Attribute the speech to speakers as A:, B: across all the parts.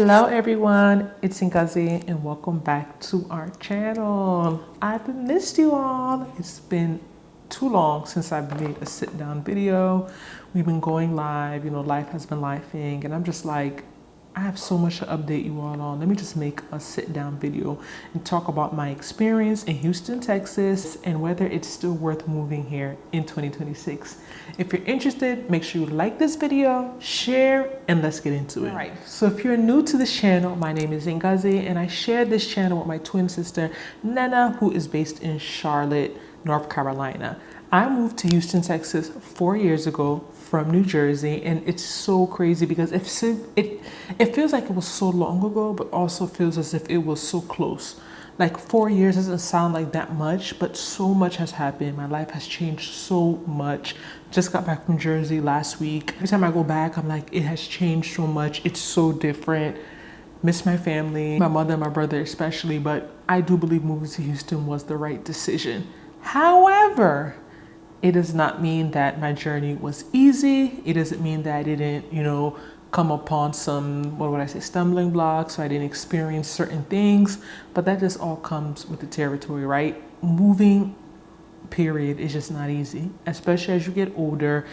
A: Hello everyone, it's Ngozi and welcome back to our channel. I've missed you all. It's been too long since I've made a sit down video. We've been going live, life has been lifing, and I'm just like, I have so much to update you all on. Let me just make a sit down video and talk about my experience in Houston, Texas, and whether it's still worth moving here in 2026. If you're interested, make sure you like this video, share, and let's get into it. All right, so if you're new to this channel, my name is Ngozi, and I share this channel with my twin sister, Nana, who is based in Charlotte, North Carolina. I moved to Houston, Texas 4 years ago from New Jersey, and it's so crazy because it feels like it was so long ago, but also feels as if it was so close. Like 4 years doesn't sound like that much, but so much has happened. My life has changed so much. Just got back from Jersey last week. Every time I go back, I'm like, it has changed so much. It's so different. Miss my family, my mother and my brother especially, but I do believe moving to Houston was the right decision. However, it does not mean that my journey was easy. It doesn't mean that I didn't, come upon some, stumbling blocks, so I didn't experience certain things, but that just all comes with the territory, right? Moving, period, is just not easy, especially as you get older.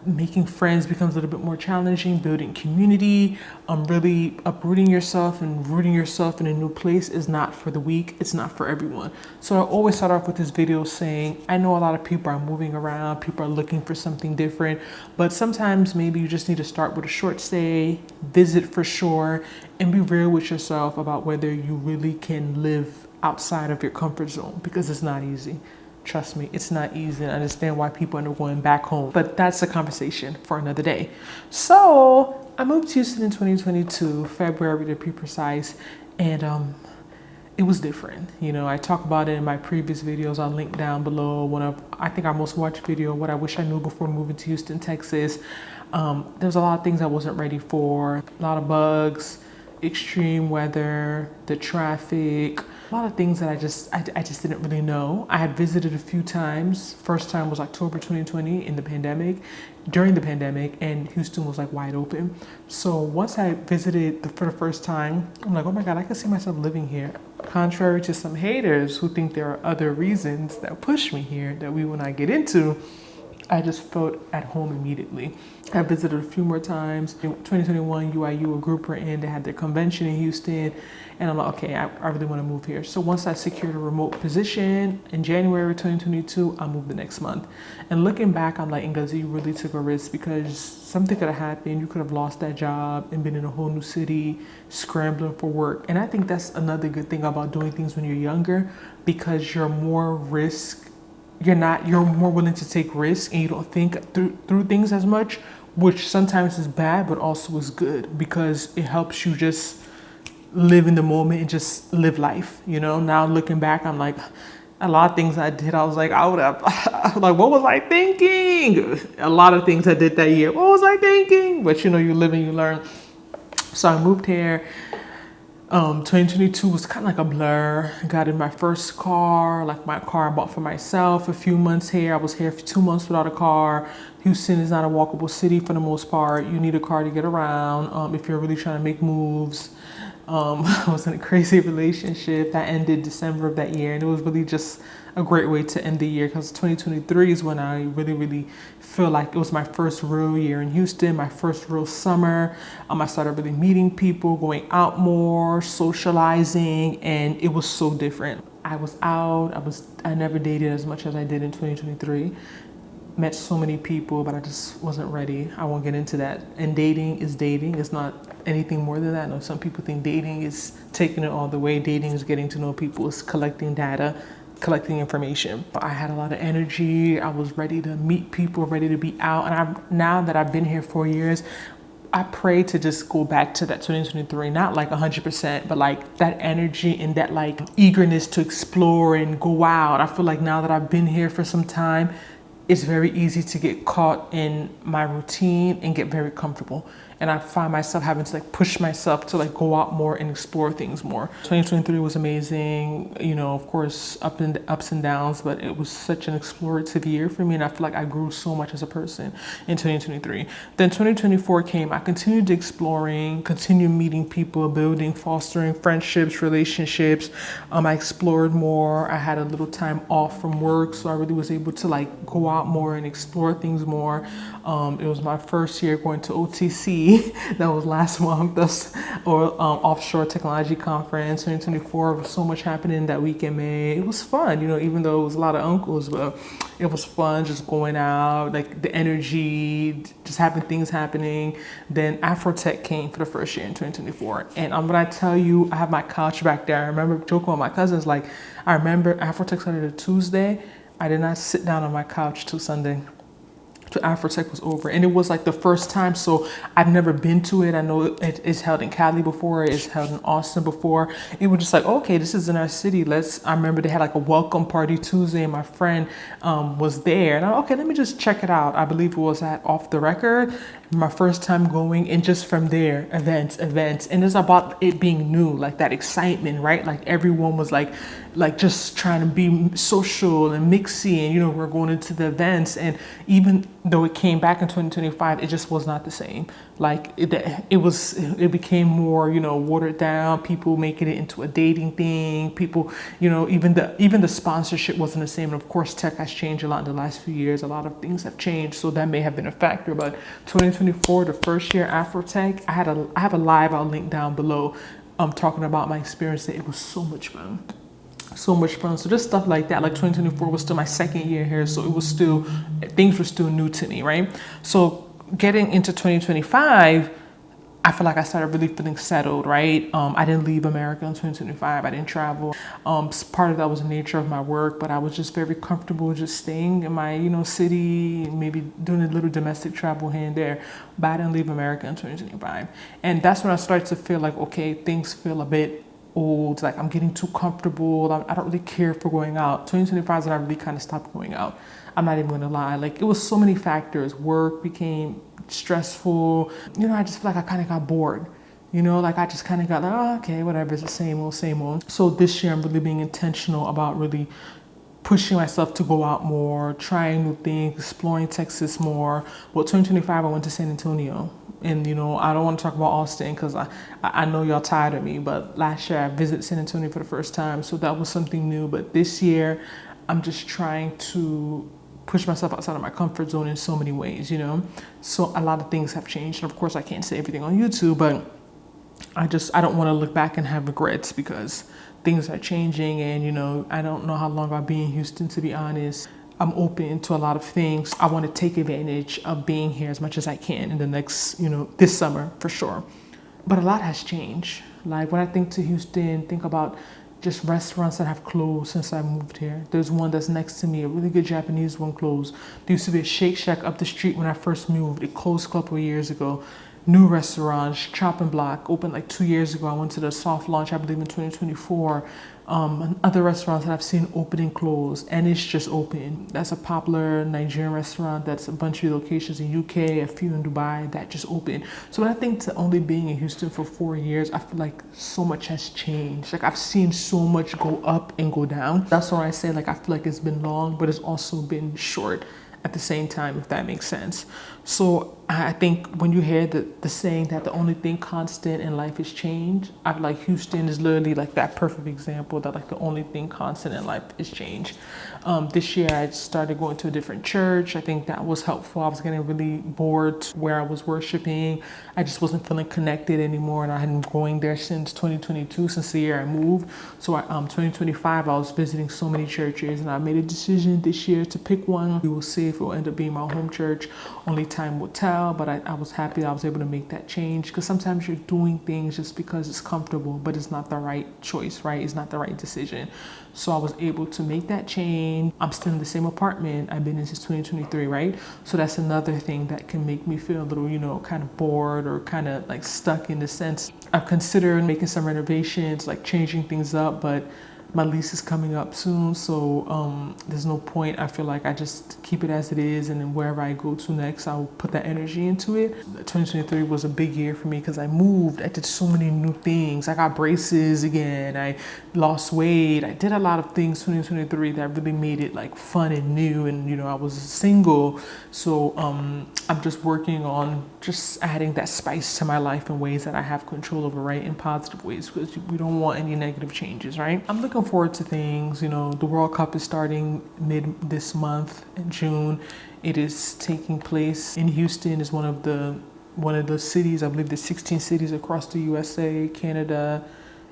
A: Making friends becomes a little bit more challenging. Building community, really uprooting yourself and rooting yourself in a new place is not for the weak. It's not for everyone. So I always start off with this video saying, I know a lot of people are moving around, people are looking for something different, but sometimes maybe you just need to start with a short stay, visit for sure, and be real with yourself about whether you really can live outside of your comfort zone, because it's not easy. Trust me, it's not easy. I understand why people end up going back home, but that's a conversation for another day. So I moved to Houston in 2022, February to be precise, and it was different. I talk about it in my previous videos. I'll link down below I think our most watched video, what I wish I knew before moving to Houston, Texas. There's a lot of things I wasn't ready for, a lot of bugs, extreme weather, the traffic, a lot of things that I just didn't really know. I had visited a few times. First time was October 2020 during the pandemic, and Houston was like wide open. So once I visited for the first time, I'm like, oh my God, I can see myself living here. Contrary to some haters who think there are other reasons that push me here that we will not get into, I just felt at home immediately. I visited a few more times. In 2021, UIU, a group we're in, they had their convention in Houston. And I'm like, okay, I really want to move here. So once I secured a remote position in January 2022, I moved the next month. And looking back, I'm like, Ngozi, you really took a risk, because something could have happened. You could have lost that job and been in a whole new city, scrambling for work. And I think that's another good thing about doing things when you're younger, because you're more willing to take risks, and you don't think through things as much, which sometimes is bad, but also is good, because it helps you just live in the moment and just live life. Now looking back, I'm like, a lot of things I did, I was like, I was like, what was I thinking? A lot of things I did that year, what was I thinking? But you live and you learn. So I moved here. 2022 was kind of like a blur. Got in my first car, like my car I bought for myself. A few months here. I was here for 2 months without a car. Houston is not a walkable city for the most part. You need a car to get around if you're really trying to make moves. I was in a crazy relationship that ended December of that year, and it was really just a great way to end the year, because 2023 is when I really feel like it was my first real year in Houston, my first real summer. I started really meeting people, going out more, socializing, and it was so different. I was out. I never dated as much as I did in 2023. Met so many people, but I just wasn't ready. I won't get into that. And dating is dating. It's not anything more than that. I know some people think dating is taking it all the way. Dating is getting to know people. It's collecting data, collecting information. But I had a lot of energy. I was ready to meet people, ready to be out. And now that I've been here 4 years, I pray to just go back to that 2023, not like 100%, but like that energy and that like eagerness to explore and go out. I feel like now that I've been here for some time, it's very easy to get caught in my routine and get very comfortable. and I find myself having to like push myself to like go out more and explore things more. 2023 was amazing, you know, of course, ups and downs, but it was such an explorative year for me, and I feel like I grew so much as a person in 2023. Then 2024 came. I continued exploring, continued meeting people, building, fostering friendships, relationships. I explored more. I had a little time off from work, so I really was able to like go out more and explore things more. It was my first year going to OTC. That was last month. Offshore Technology Conference 2024. There was so much happening that week in May. It was fun, you know, even though it was a lot of uncles, but it was fun just going out, like the energy, just having things happening. Then Afrotech came for the first year in 2024. And when I tell you, I have my couch back there. I remember joking with my cousins, like, I remember Afrotech started a Tuesday. I did not sit down on my couch till Sunday. To Afrotech was over, and it was like the first time, so I've never been to it. I know it's held in Cali before, it's held in Austin before. It was just like, okay, this is in our city, I remember they had like a welcome party Tuesday, and my friend was there, and okay, let me just check it out. I believe it was at Off the Record, my first time going, and just from there, events, and it's about it being new, like that excitement, right? Like everyone was like just trying to be social and mixy, and you know, we're going into the events, and even though it came back in 2025, it just was not the same. Like it became more, you know, watered down, people making it into a dating thing, people, you know, even the sponsorship wasn't the same. And of course, tech has changed a lot in the last few years. A lot of things have changed, so that may have been a factor. But 2024, the first year Afrotech, I have a live I'll link down below, talking about my experience there. It was so much fun. So much fun. So just stuff like that. Like 2024 was still my second year here, so it was still, things were still new to me, right? So getting into 2025, I feel like I started really feeling settled, right? I didn't leave America in 2025. I didn't travel. Part of that was the nature of my work, but I was just very comfortable just staying in my, you know, city, maybe doing a little domestic travel here and there. But I didn't leave America in 2025. And that's when I started to feel like, okay, things feel a bit old, like I'm getting too comfortable. I don't really care for going out. 2025 is when I really kind of stopped going out. I'm not even gonna lie. Like it was so many factors. Work became stressful. You know, I just feel like I kind of got bored. You know, like I just kind of got like, oh, okay, whatever, it's the same old, same old. So this year I'm really being intentional about really pushing myself to go out more, trying new things, exploring Texas more. Well, 2025 I went to San Antonio. And you know, I don't want to talk about Austin because I know y'all tired of me, but last year I visited San Antonio for the first time, so that was something new. But this year I'm just trying to push myself outside of my comfort zone in so many ways, you know. So a lot of things have changed, and of course I can't say everything on YouTube, but I don't want to look back and have regrets because things are changing, and you know, I don't know how long I'll be in Houston, to be honest. I'm open to a lot of things. I want to take advantage of being here as much as I can in the next, you know, this summer for sure. But a lot has changed. Like when I think to Houston, think about just restaurants that have closed since I moved here. There's one that's next to me, a really good Japanese one closed. There used to be a Shake Shack up the street when I first moved. It closed a couple of years ago. New restaurants, Chop and Block opened like 2 years ago. I went to the soft launch, I believe in 2024. And other restaurants that I've seen open and close, and it's just open. That's a popular Nigerian restaurant that's a bunch of locations in UK, a few in Dubai that just opened. So when I think to only being in Houston for 4 years, I feel like so much has changed. Like I've seen so much go up and go down. That's why I say like I feel like it's been long, but it's also been short at the same time, if that makes sense. So I think when you hear the saying that the only thing constant in life is change, I feel like Houston is literally like that perfect example that like the only thing constant in life is change. This year I started going to a different church. I think that was helpful. I was getting really bored where I was worshiping. I just wasn't feeling connected anymore, and I hadn't been going there since 2022, since the year I moved. So 2025 I was visiting so many churches, and I made a decision this year to pick one. We will see if it will end up being my home church. Only time will tell, but I was happy that I was able to make that change, because sometimes you're doing things just because it's comfortable, but it's not the right choice, right? It's not the right decision. So I was able to make that change. I'm still in the same apartment I've been in since 2023, right? So that's another thing that can make me feel a little, you know, kind of bored or kind of like stuck in the sense. I've considered making some renovations, like changing things up, but my lease is coming up soon, so there's no point. I feel like I just keep it as it is, and then wherever I go to next, I'll put that energy into it. 2023 was a big year for me because I moved. I did so many new things. I got braces again. I lost weight. I did a lot of things 2023 that really made it like fun and new. And you know, I was single, so I'm just working on just adding that spice to my life in ways that I have control over, right? In positive ways, because we don't want any negative changes, right? I'm looking forward to things. You know, the World Cup is starting mid this month in June. It is taking place in Houston. Is one of the cities. I believe there's 16 cities across the USA, Canada,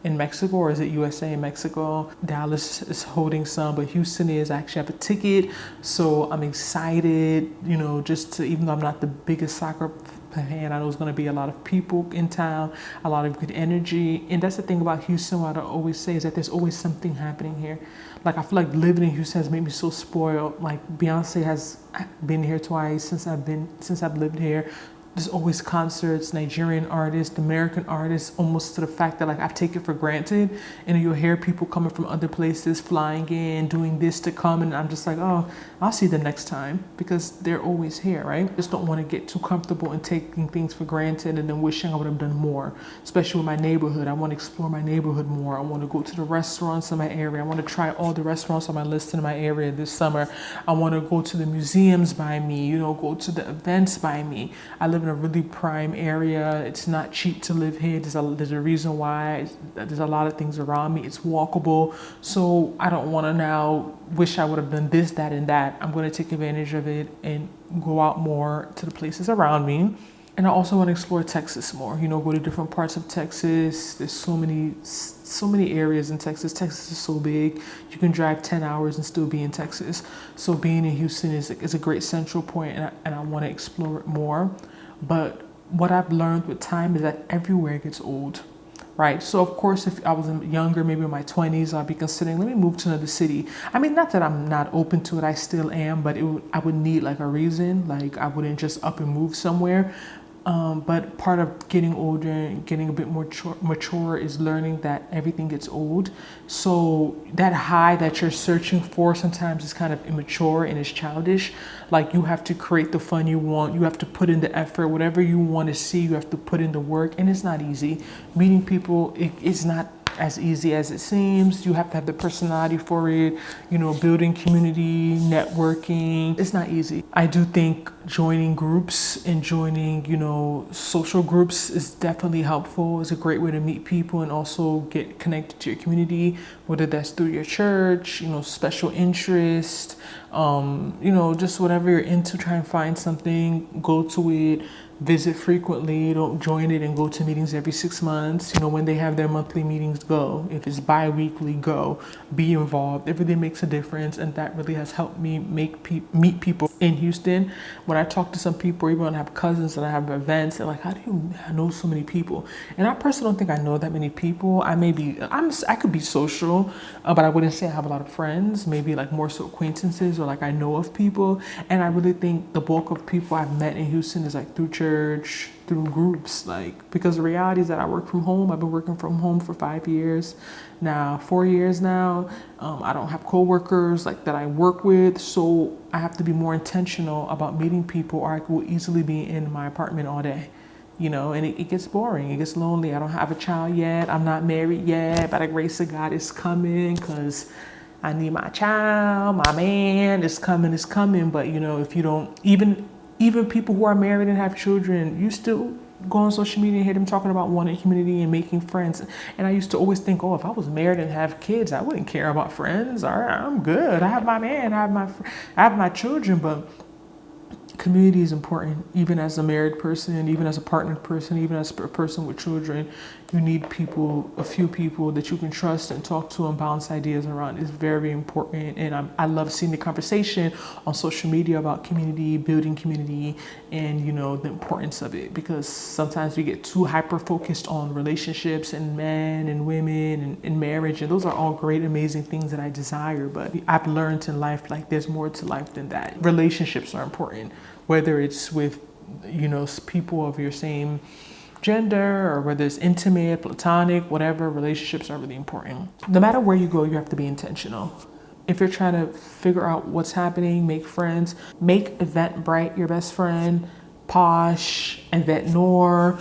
A: and Mexico, or is it USA and Mexico? Dallas is holding some, but Houston is. I actually have a ticket, so I'm excited. You know, just to, even though I'm not the biggest soccer fan, I know there's going to be a lot of people in town, a lot of good energy. And that's the thing about Houston, what I always say is that there's always something happening here. Like, I feel like living in Houston has made me so spoiled. Like, Beyonce has been here twice since I've lived here. There's always concerts, Nigerian artists, American artists, almost to the fact that like I take it for granted. And you'll hear people coming from other places, flying in, doing this to come. And I'm just like, oh, I'll see them next time, because they're always here, right? Just don't want to get too comfortable and taking things for granted and then wishing I would have done more, especially with my neighborhood. I want to explore my neighborhood more. I want to go to the restaurants in my area. I want to try all the restaurants on my list in my area this summer. I want to go to the museums by me, you know, go to the events by me. I live in a really prime area. It's not cheap to live here. There's a reason why. There's a lot of things around me. It's walkable. So I don't want to now wish I would have done this, that, and that. I'm going to take advantage of it and go out more to the places around me. And I also want to explore Texas more, you know, go to different parts of Texas. There's so many areas in Texas. Texas is so big. You can drive 10 hours and still be in Texas. So being in Houston is a great central point, and I want to explore it more. But what I've learned with time is that everywhere gets old, right? So of course, if I was younger, maybe in my 20s, I'd be considering, let me move to another city. I mean, not that I'm not open to it, I still am, but I would need like a reason. Like, I wouldn't just up and move somewhere. But part of getting older and getting a bit more mature is learning that everything gets old. So that high that you're searching for sometimes is kind of immature and is childish. Like, you have to create the fun you want. You have to put in the effort. Whatever you want to see, you have to put in the work. And it's not easy. Meeting people, it's not as easy as it seems. You have to have the personality for it, you know, building community, networking. It's not easy. I do think joining groups and joining, you know, social groups is definitely helpful. It's a great way to meet people and also get connected to your community, whether that's through your church, you know, special interest, you know, just whatever you're into. Try and find something, go to it. Visit frequently. Don't join it and go to meetings every 6 months. You know, when they have their monthly meetings, go. If it's bi-weekly, go. Be involved. It really makes a difference, and that really has helped me meet people in Houston. When I talk to some people, even when I have cousins and I have events, they're like, how do you know so many people? And I personally don't think I know that many people. I could be social, but I wouldn't say I have a lot of friends. Maybe like more so acquaintances, or like I know of people. And I really think the bulk of people I've met in Houston is like through church, through groups, like, because the reality is that I work from home. I've been working from home for 5 years now, 4 years now. I don't have coworkers like that I work with, so I have to be more intentional about meeting people, or I could easily be in my apartment all day, you know, and it gets boring, it gets lonely. I don't have a child yet, I'm not married yet, but the grace of God is coming, because I need my child, my man is coming. But you know, if you don't, even people who are married and have children, you still go on social media and hear them talking about wanting community and making friends. And I used to always think, oh, if I was married and have kids, I wouldn't care about friends. All right, I'm good. I have my man, I have my children. But community is important, even as a married person, even as a partnered person, even as a person with children. You need people, a few people that you can trust and talk to and bounce ideas around. Is very important. And I love seeing the conversation on social media about community, building community, and you know, the importance of it, because sometimes we get too hyper focused on relationships and men and women and marriage, and those are all great, amazing things that I desire. But I've learned in life, like, there's more to life than that. Relationships are important, whether it's with, you know, people of your same gender or whether it's intimate, platonic, whatever, relationships are really important. No matter where you go, you have to be intentional. If you're trying to figure out what's happening, make friends, make Eventbrite your best friend, Posh, Event Noor,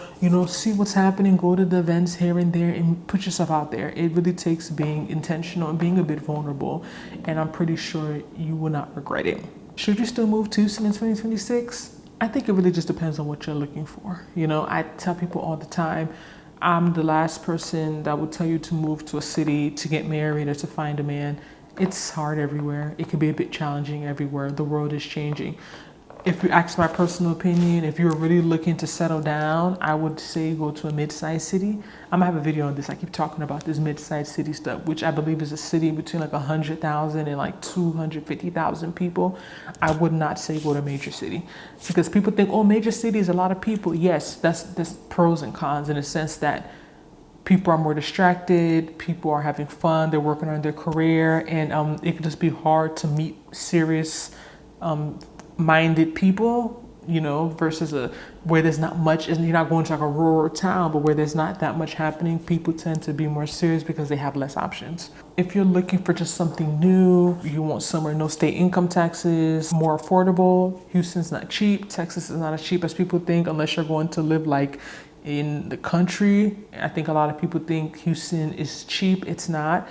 A: see what's happening, go to the events here and there and put yourself out there. It really takes being intentional and being a bit vulnerable, and I'm pretty sure you will not regret it. Should you still move to Houston in 2026? I think it really just depends on what you're looking for. I tell people all the time, I'm the last person that would tell you to move to a city to get married or to find a man. It's hard everywhere. It can be a bit challenging everywhere. The world is changing. If you ask my personal opinion, if you're really looking to settle down, I would say go to a mid-sized city. I'm gonna have a video on this. I keep talking about this mid-sized city stuff, which I believe is a city between like 100,000 and like 250,000 people. I would not say go to a major city, because people think, oh, major city is a lot of people. Yes, that's pros and cons in the sense that people are more distracted, people are having fun, they're working on their career, and it can just be hard to meet serious minded people, versus where there's not much, and you're not going to like a rural town, but where there's not that much happening, people tend to be more serious because they have less options. If you're looking for just something new, you want somewhere no state income taxes, more affordable. Houston's not cheap. Texas is not as cheap as people think, unless you're going to live like in the country. I think a lot of people think Houston is cheap. It's not.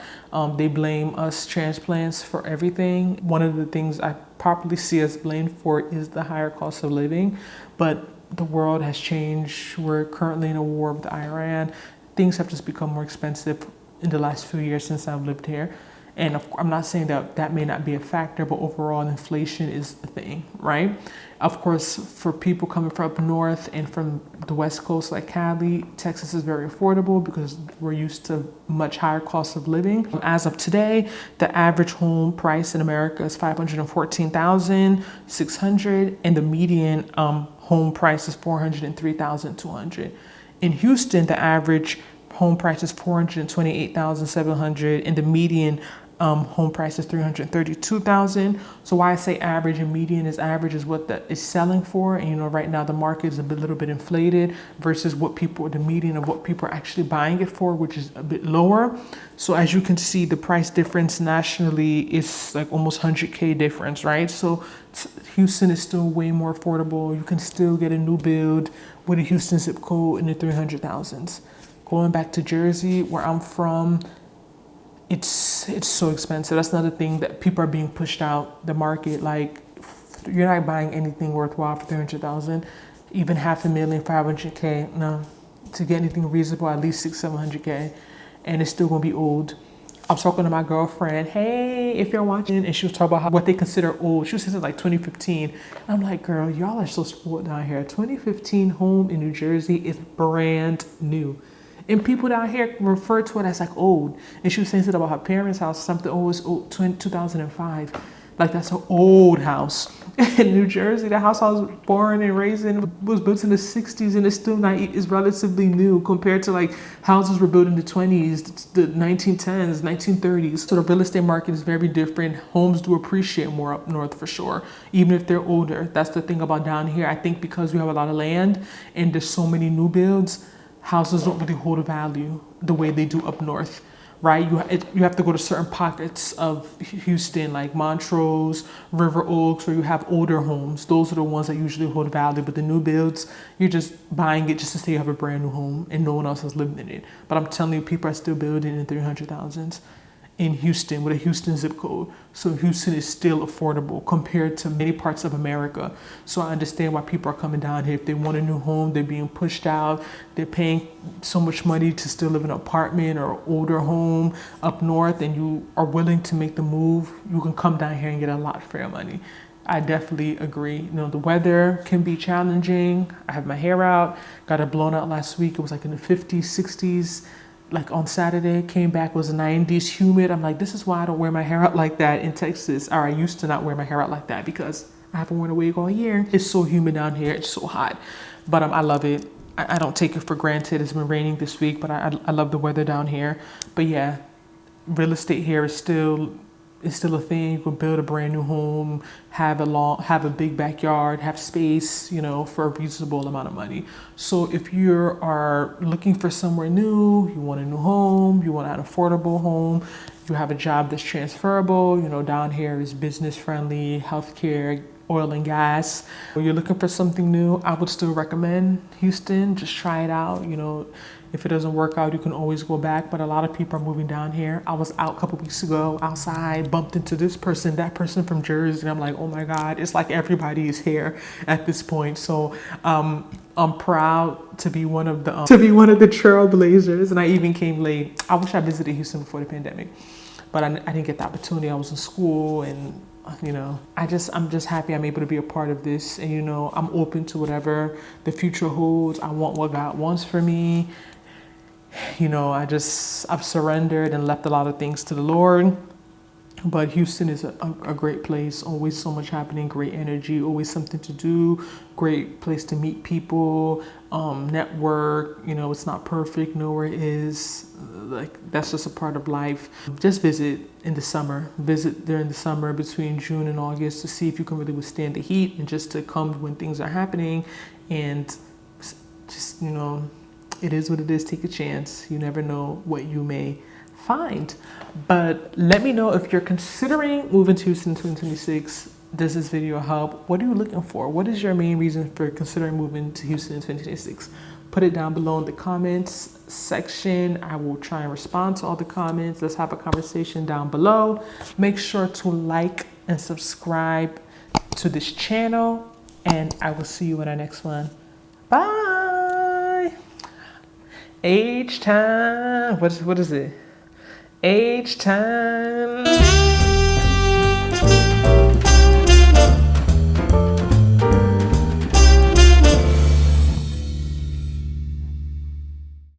A: They blame us transplants for everything. One of the things I properly see us blamed for is the higher cost of living, but the world has changed. We're currently in a war with Iran. Things have just become more expensive in the last few years since I've lived here. And I'm not saying that may not be a factor, but overall inflation is the thing, right? Of course, for people coming from up north and from the West Coast like Cali, Texas is very affordable because we're used to much higher cost of living. As of today, the average home price in America is $514,600, and the median home price is $403,200. In Houston, the average home price is $428,700, and the median home price is $332,000. So why I say average and median is average is what that is selling for, and right now the market is a little bit inflated versus what the median of what people are actually buying it for, which is a bit lower. So as you can see, the price difference nationally is like almost 100K difference, right? So Houston is still way more affordable. You can still get a new build with a Houston zip code in the 300,000s. Going back to Jersey, where I'm from, it's so expensive. That's another thing that people are being pushed out the market. Like, you're not buying anything worthwhile for 300,000, even $500,000, 500K. No, to get anything reasonable, at least 600-700K, and it's still gonna be old. I was talking to my girlfriend, hey, if you're watching, and she was talking about what they consider old. She was saying like 2015. I'm like, girl, y'all are so spoiled down here. 2015 home in New Jersey is brand new. And people down here refer to it as like old. And she was saying something about her parents' house, something, oh, it's old, 2005. Like, that's an old house. In New Jersey, the house I was born and raised in was built in the 60s, and it's still not, is relatively new compared to like houses were built in the 20s, the 1910s, 1930s. So the real estate market is very different. Homes do appreciate more up north for sure, even if they're older. That's the thing about down here. I think because we have a lot of land and there's so many new builds, houses don't really hold a value the way they do up north, right? You have to go to certain pockets of Houston, like Montrose, River Oaks, where you have older homes. Those are the ones that usually hold value. But the new builds, you're just buying it just to say you have a brand new home and no one else has lived in it. But I'm telling you, people are still building in 300,000s in Houston with a Houston zip code. So Houston is still affordable compared to many parts of America. So I understand why people are coming down here. If they want a new home, they're being pushed out. They're paying so much money to still live in an apartment or older home up north, and you are willing to make the move. You can come down here and get a lot for your money. I definitely agree. The weather can be challenging. I have my hair out, got it blown out last week. It was like in the 50s, 60s. Like on Saturday, came back, was 90s, humid. I'm like, this is why I don't wear my hair out like that in Texas. Or I used to not wear my hair out like that because I haven't worn a wig all year. It's so humid down here. It's so hot. But I love it. I don't take it for granted. It's been raining this week, but I love the weather down here. But yeah, real estate here is still is still a thing. You can build a brand new home, have a big backyard, have space, you know, for a reasonable amount of money. So if you are looking for somewhere new, you want a new home, you want an affordable home, you have a job that's transferable, you know, down here is business friendly, healthcare, oil and gas. When you're looking for something new, I would still recommend Houston. Just try it out. You know, if it doesn't work out, you can always go back. But a lot of people are moving down here. I was out a couple weeks ago outside, bumped into this person, that person from Jersey, and I'm like, oh my God, it's like everybody is here at this point. So I'm proud to be one of the trailblazers, and I even came late. I wish I visited Houston before the pandemic, but I didn't get the opportunity. I was in school, and you know, I'm just happy I'm able to be a part of this. And you know, I'm open to whatever the future holds. I want what God wants for me. You know, I've surrendered and left a lot of things to the Lord. But Houston is a great place. Always so much happening, great energy, always something to do, great place to meet people, network. You know, it's not perfect, nowhere is. Like, that's just a part of life. Just visit in the summer. Visit during the summer between June and August to see if you can really withstand the heat, and just to come when things are happening. And just, you know, it is what it is. Take a chance. You never know what you may find. But let me know if you're considering moving to Houston in 2026. Does this video help? What are you looking for? What is your main reason for considering moving to Houston in 2026? Put it down below in the comments section. I will try and respond to all the comments. Let's have a conversation down below. Make sure to like and subscribe to this channel, and I will see you in our next one. Bye. Age time. What is it? Age time.